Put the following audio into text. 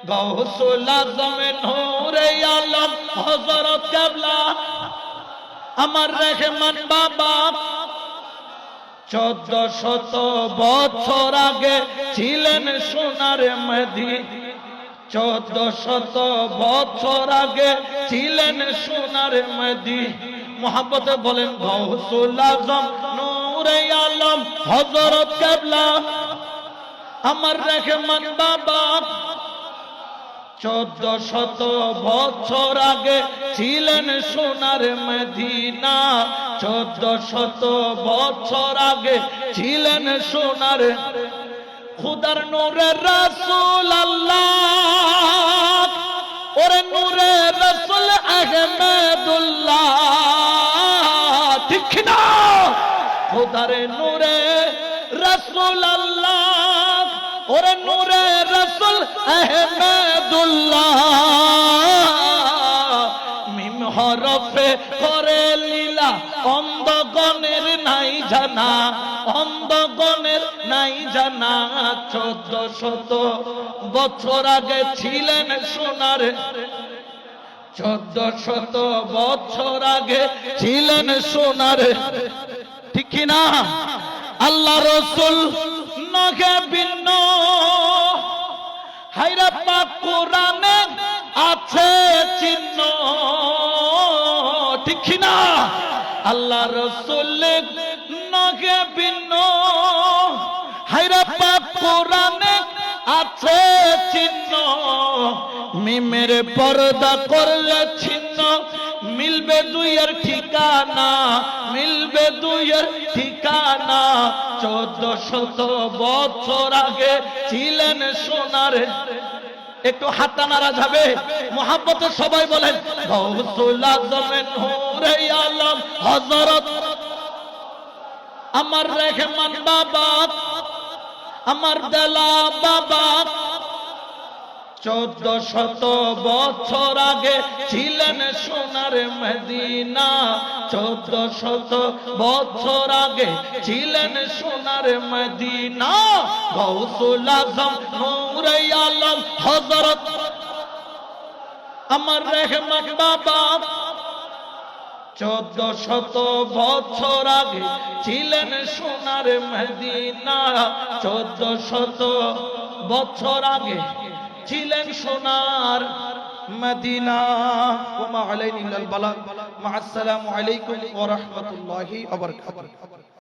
গাউসুল আজম নূরে আলম হযরত কেবলা আমার রহমান বাবা 1400 বছর আগে ছিলেন সোনার মদিনা 1400 বছর আগে ছিলেন সোনার মদিনা মোহাম্মতে বলেন গাউসুল আজম নূরে আলম হযরত কেবলা আমার রহমান বাবা 1400 বছর আগে ছিলেন সোনার মদিনা 1400 বছর আগে ছিলেন সোনার খুদার নূরে রাসূল আল্লাহ ওরে নূরে রাসূল আহমদুল্লাহ ঠিক না খুদার নূরে রাসূল আল্লাহ ওরে নূরে রাসূল আহমদুল্লাহ মিম হরফে করে লীলা অন্ধগণের নাই জানা অন্ধগণের নাই জানা 1400 বছর আগে ছিলেন সোনার 1400 বছর আগে ছিলেন সোনার ঠিক কি না আল্লাহ রাসূল নগে ভিন্ন হায়রা পাক কোরআনে আছে চিহ্ন ঠিক না আল্লাহ রাসূল নগে ভিন্ন হায়রা পাক কোরআনে আছে চিহ্ন মিমের পর্দা করলে ছিন্ন মিলবে দুইয়ের ঠিকানা মিলবে দুইয়ের ঠিকানা 1400 বছর আগে ছিলেন সোনার একটু হাতটা নাড়া যাবে মোহাম্মতে সবাই বলেন গাউসুল আজম নূরে আলম হযরত আমার রহমান বাবা আমার দেলা বাবা 1400 বছর আগে ছিলেন সোনার মদিনা 1400 বছর আগে ছিলেন সোনার মদিনা গাউসুল আজম নূরে আলম হযরত আমার রহমান বাবা 1400 বছর আগে ছিলেন সোনার মদিনা 1400 বছর আগে ছিলেন সোনার মদিনা ওয়া মা আলাইনা ইল্লাল বালাগ মা আসসালামু আলাইকুম ওয়া রাহমাতুল্লাহি ওয়া বারাকাতুহু